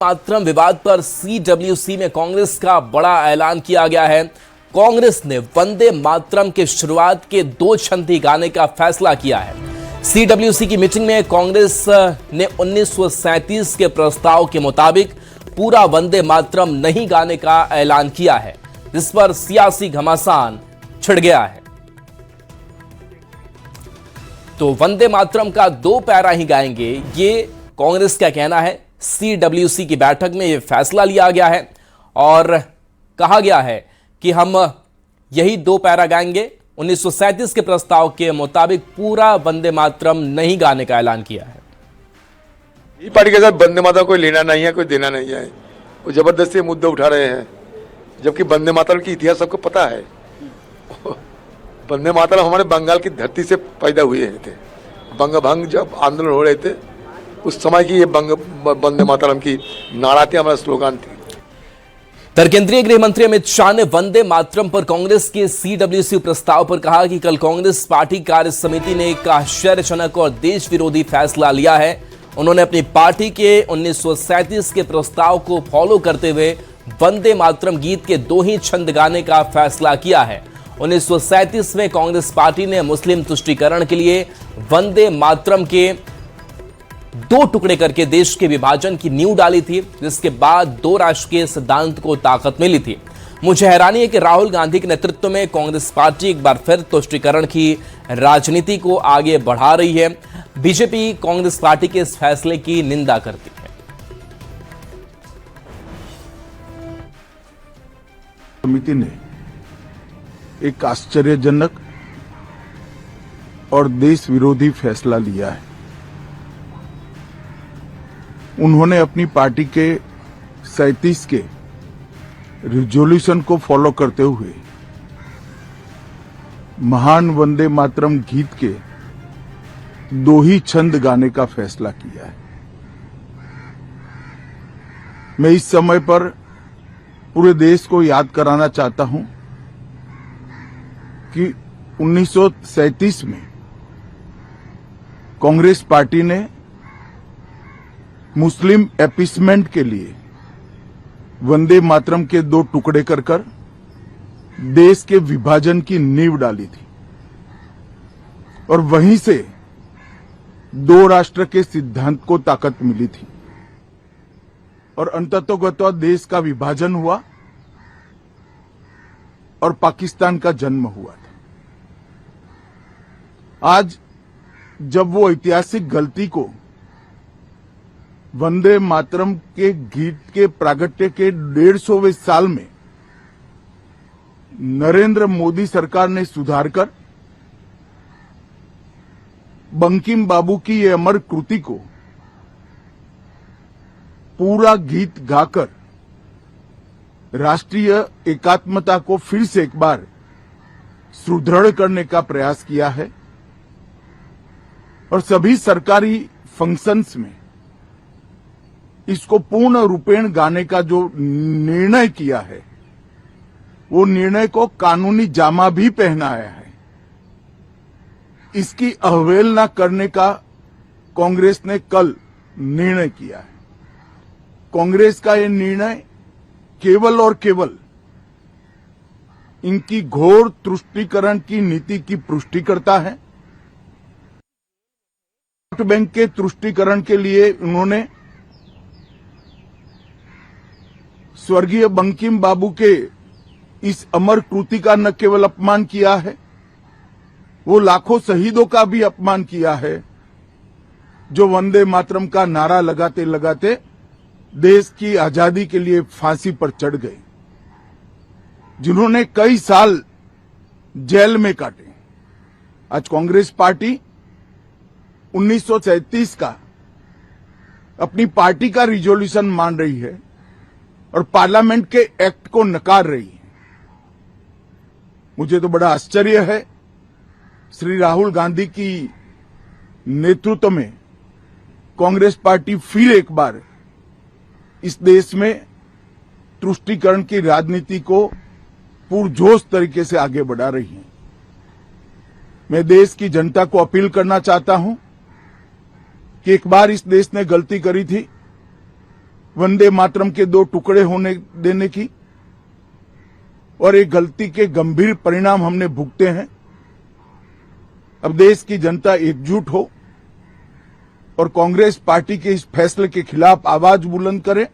मातरम विवाद पर सीडब्ल्यूसी में कांग्रेस का बड़ा ऐलान किया गया है। कांग्रेस ने वंदे मातरम के शुरुआत के 2 छंद गाने का फैसला किया है। सीडब्ल्यूसी की मीटिंग में कांग्रेस ने 1937 के प्रस्ताव के मुताबिक पूरा वंदे मातरम नहीं गाने का ऐलान किया है, जिस पर सियासी घमासान छिड़ गया है। तो वंदे मातरम का 2 पैरा ही गाएंगे, ये कांग्रेस का कहना है। सीडब्ल्यूसी की बैठक में यह फैसला लिया गया है और कहा गया है कि हम यही 2 पैरा गाएंगे। 1937 के प्रस्ताव के मुताबिक पूरा वंदे मातरम नहीं गाने का ऐलान किया है। ये पार्टी के साथ वंदे मातरम कोई लेना नहीं है, कोई देना नहीं है। वो जबरदस्ती मुद्दे उठा रहे हैं, जबकि वंदे मातरम की इतिहास सबको पता है। वंदे मातरम हमारे बंगाल की धरती से पैदा हुए थे। बंग भंग जब आंदोलन हो रहे थे, उस समय की ये वंदे मातरम की नारा थी, हमारा स्लोगन थी। केंद्रीय गृह मंत्री अमित शाह ने वंदे मातरम पर कांग्रेस के सीडब्ल्यूसी प्रस्ताव पर कहा कि कल कांग्रेस पार्टी कार्य समिति ने एक आश्चर्यजनक और देश विरोधी फैसला लिया है। उन्होंने अपनी पार्टी के 1937 के प्रस्ताव को फॉलो करते हुए वंदे मातरम गीत के 2 ही छंद गाने का फैसला किया है। 1937 में कांग्रेस पार्टी ने मुस्लिम तुष्टीकरण के लिए वंदे मातरम के 2 टुकड़े करके देश के विभाजन की नींव डाली थी, जिसके बाद 2 राष्ट्र के सिद्धांत को ताकत मिली थी। मुझे हैरानी है कि राहुल गांधी के नेतृत्व में कांग्रेस पार्टी एक बार फिर तुष्टीकरण की राजनीति को आगे बढ़ा रही है। बीजेपी कांग्रेस पार्टी के इस फैसले की निंदा करती है। समिति ने एक आश्चर्यजनक और देश विरोधी फैसला लिया है। उन्होंने अपनी पार्टी के 37 के रिजोल्यूशन को फॉलो करते हुए महान वंदे मातरम गीत के 2 ही छंद गाने का फैसला किया है। मैं इस समय पर पूरे देश को याद कराना चाहता हूं कि 1937 में कांग्रेस पार्टी ने मुस्लिम अपीसमेंट के लिए वंदे मातरम के 2 टुकड़े कर देश के विभाजन की नींव डाली थी और वहीं से 2 राष्ट्र के सिद्धांत को ताकत मिली थी और अंततोगत्वा देश का विभाजन हुआ और पाकिस्तान का जन्म हुआ था। आज जब वो ऐतिहासिक गलती को वंदे मातरम के गीत के प्रागट्य के 150वें साल में नरेंद्र मोदी सरकार ने सुधार कर बंकिम बाबू की ये अमर कृति को पूरा गीत गाकर राष्ट्रीय एकात्मता को फिर से एक बार सुदृढ़ करने का प्रयास किया है और सभी सरकारी फंक्शंस में इसको पूर्ण रूपेण गाने का जो निर्णय किया है, वो निर्णय को कानूनी जामा भी पहनाया है। इसकी अवहेलना करने का कांग्रेस ने कल निर्णय किया है। कांग्रेस का ये निर्णय केवल और केवल इनकी घोर तुष्टीकरण की नीति की पुष्टि करता है। वोट बैंक के तुष्टीकरण के लिए उन्होंने स्वर्गीय बंकिम बाबू के इस अमर कृति का न केवल अपमान किया है, वो लाखों शहीदों का भी अपमान किया है, जो वंदे मातरम का नारा लगाते लगाते देश की आजादी के लिए फांसी पर चढ़ गए, जिन्होंने कई साल जेल में काटे। आज कांग्रेस पार्टी 1937 का अपनी पार्टी का रिजोल्यूशन मान रही है और पार्लियामेंट के एक्ट को नकार रही है। मुझे तो बड़ा आश्चर्य है, श्री राहुल गांधी की नेतृत्व में कांग्रेस पार्टी फिर एक बार इस देश में तुष्टीकरण की राजनीति को पुरजोश तरीके से आगे बढ़ा रही है। मैं देश की जनता को अपील करना चाहता हूं कि एक बार इस देश ने गलती करी थी, वंदे मातरम के 2 टुकड़े होने देने की, और एक गलती के गंभीर परिणाम हमने भुगते हैं। अब देश की जनता एकजुट हो और कांग्रेस पार्टी के इस फैसले के खिलाफ आवाज बुलंद करे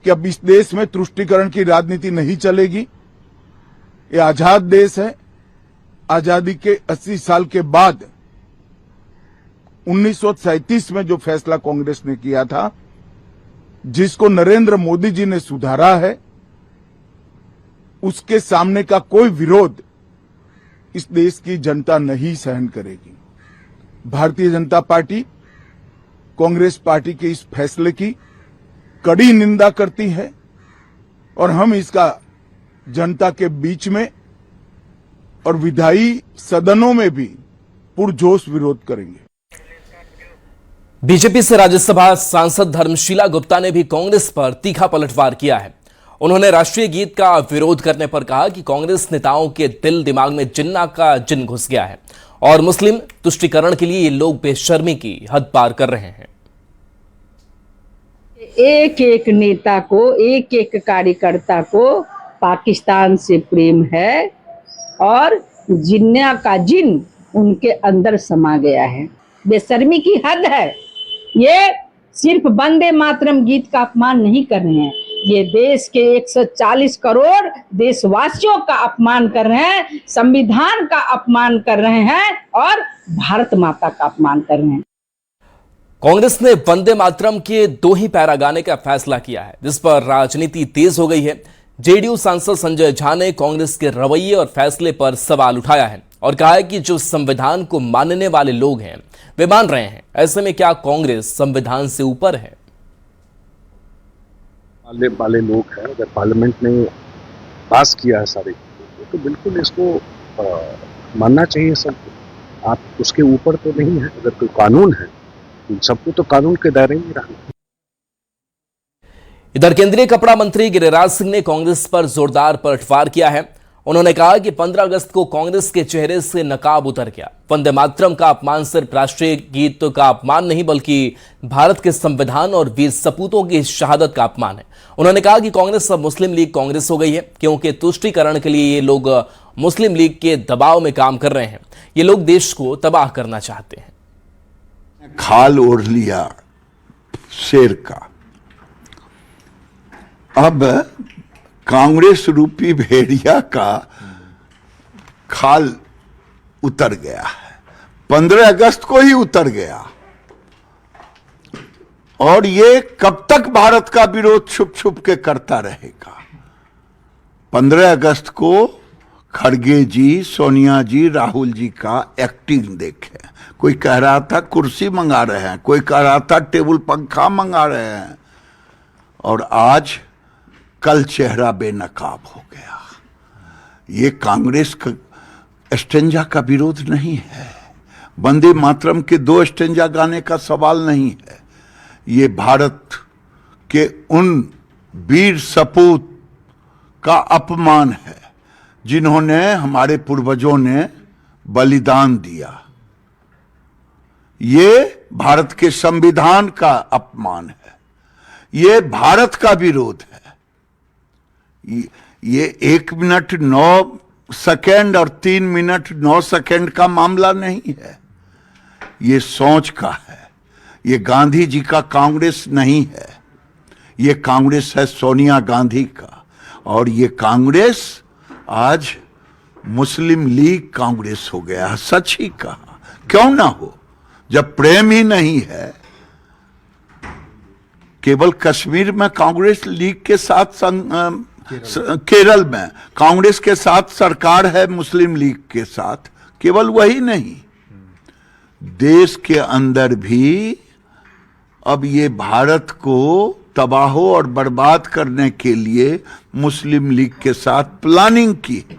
कि अब इस देश में तुष्टीकरण की राजनीति नहीं चलेगी। ये आजाद देश है। आजादी के 80 साल के बाद 1937 में जो फैसला कांग्रेस ने किया था, जिसको नरेंद्र मोदी जी ने सुधारा है, उसके सामने का कोई विरोध इस देश की जनता नहीं सहन करेगी। भारतीय जनता पार्टी कांग्रेस पार्टी के इस फैसले की कड़ी निंदा करती है और हम इसका जनता के बीच में और विधायी सदनों में भी पुरजोश विरोध करेंगे। बीजेपी से राज्यसभा सांसद धर्मशीला गुप्ता ने भी कांग्रेस पर तीखा पलटवार किया है। उन्होंने राष्ट्रीय गीत का विरोध करने पर कहा कि कांग्रेस नेताओं के दिल दिमाग में जिन्ना का जिन घुस गया है और मुस्लिम तुष्टीकरण के लिए ये लोग बेशर्मी की हद पार कर रहे हैं। एक एक नेता को, एक एक कार्यकर्ता को पाकिस्तान से प्रेम है और जिन्ना का जिन उनके अंदर समा गया है। बेशर्मी की हद है। ये सिर्फ वंदे मातरम गीत का अपमान नहीं कर रहे हैं, ये देश के 140 करोड़ देशवासियों का अपमान कर रहे हैं, संविधान का अपमान कर रहे हैं और भारत माता का अपमान कर रहे हैं। कांग्रेस ने वंदे मातरम के 2 ही पैरा गाने का फैसला किया है, जिस पर राजनीति तेज हो गई है। जेडीयू सांसद संजय झा ने कांग्रेस के रवैये और फैसले पर सवाल उठाया है और कहा है कि जो संविधान को मानने वाले लोग हैं वे मान रहे हैं, ऐसे में क्या कांग्रेस संविधान से ऊपर है? वाले लोग हैं, अगर पार्लियामेंट ने पास किया है सारे तो बिल्कुल इसको मानना चाहिए सबको। आप उसके ऊपर तो नहीं है। अगर कोई कानून है सबको तो कानून के दायरे में रहना। इधर केंद्रीय कपड़ा मंत्री गिरिराज सिंह ने कांग्रेस पर जोरदार पलटवार किया है। उन्होंने कहा कि 15 अगस्त को कांग्रेस के चेहरे से नकाब उतर गया। वंदे मातरम का अपमान सिर्फ राष्ट्रीय गीत का अपमान नहीं बल्कि भारत के संविधान और वीर सपूतों की शहादत का अपमान है। उन्होंने कहा कि कांग्रेस अब मुस्लिम लीग कांग्रेस हो गई है, क्योंकि तुष्टीकरण के लिए ये लोग मुस्लिम लीग के दबाव में काम कर रहे हैं। ये लोग देश को तबाह करना चाहते हैं। खाल ओढ़ लिया शेर का, अब कांग्रेस रूपी भेड़िया का खाल उतर गया है। 15 अगस्त को ही उतर गया और ये कब तक भारत का विरोध छुप छुप के करता रहेगा? 15 अगस्त को खड़गे जी, सोनिया जी, राहुल जी का एक्टिंग देखे। कोई कह रहा था कुर्सी मंगा रहे हैं, कोई कह रहा था टेबल पंखा मंगा रहे हैं, और आज कल चेहरा बेनकाब हो गया। ये कांग्रेस का स्टेंजा का विरोध नहीं है, वंदे मातरम के 2 स्टेंजा गाने का सवाल नहीं है। ये भारत के उन वीर सपूत का अपमान है जिन्होंने, हमारे पूर्वजों ने बलिदान दिया। ये भारत के संविधान का अपमान है, ये भारत का विरोध है। ये 1 मिनट 9 सेकेंड और 3 मिनट 9 सेकेंड का मामला नहीं है, ये सोच का है। ये गांधी जी का कांग्रेस नहीं है, ये कांग्रेस है सोनिया गांधी का। और ये कांग्रेस आज मुस्लिम लीग कांग्रेस हो गया। सच ही कहा, क्यों ना हो, जब प्रेम ही नहीं है। केवल कश्मीर में कांग्रेस लीग के साथ केरल में कांग्रेस के साथ सरकार है, मुस्लिम लीग के साथ। केवल वही नहीं, देश के अंदर भी अब ये भारत को तबाह और बर्बाद करने के लिए मुस्लिम लीग के साथ प्लानिंग की है।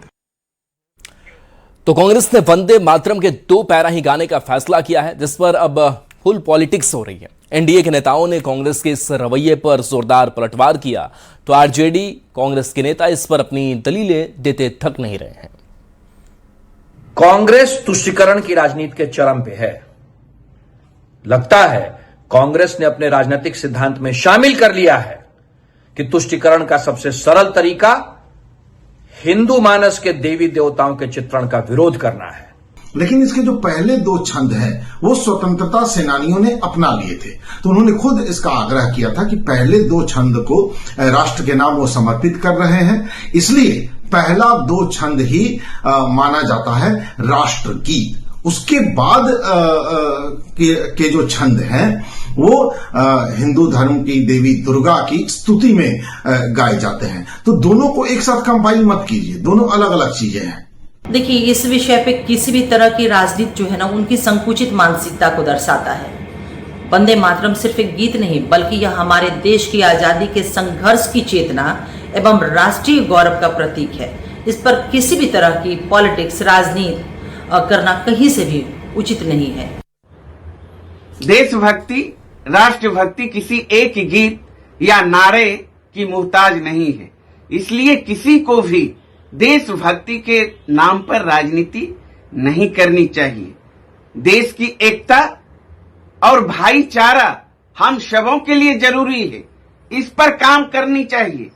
तो कांग्रेस ने वंदे मातरम के 2 पैरा ही गाने का फैसला किया है, जिस पर अब फुल पॉलिटिक्स हो रही है। एनडीए के नेताओं ने कांग्रेस के इस रवैये पर जोरदार पलटवार किया, तो आरजेडी कांग्रेस के नेता इस पर अपनी दलीलें देते थक नहीं रहे हैं। कांग्रेस तुष्टीकरण की राजनीति के चरम पे है। लगता है कांग्रेस ने अपने राजनीतिक सिद्धांत में शामिल कर लिया है कि तुष्टीकरण का सबसे सरल तरीका हिंदू मानस के देवी देवताओं के चित्रण का विरोध करना है। लेकिन इसके जो पहले 2 छंद हैं वो स्वतंत्रता सेनानियों ने अपना लिए थे, तो उन्होंने खुद इसका आग्रह किया था कि पहले 2 छंद को राष्ट्र के नाम वो समर्पित कर रहे हैं, इसलिए पहला 2 छंद ही माना जाता है राष्ट्रगीत। उसके बाद के जो छंद हैं वो हिंदू धर्म की देवी दुर्गा की स्तुति में गाए जाते हैं। तो दोनों को एक साथ कंपाइल मत कीजिए, दोनों अलग अलग चीजें हैं। देखिए, इस विषय पे किसी भी तरह की राजनीति जो है ना, उनकी संकुचित मानसिकता को दर्शाता है। वंदे मातरम सिर्फ एक गीत नहीं, बल्कि यह हमारे देश की आजादी के संघर्ष की चेतना एवं राष्ट्रीय गौरव का प्रतीक है। इस पर किसी भी तरह की पॉलिटिक्स, राजनीति करना कहीं से भी उचित नहीं है। देशभक्ति, राष्ट्रभक्ति किसी एक गीत या नारे की मुहताज नहीं है, इसलिए किसी को भी देशभक्ति के नाम पर राजनीति नहीं करनी चाहिए। देश की एकता और भाईचारा हम सबों के लिए जरूरी है, इस पर काम करनी चाहिए।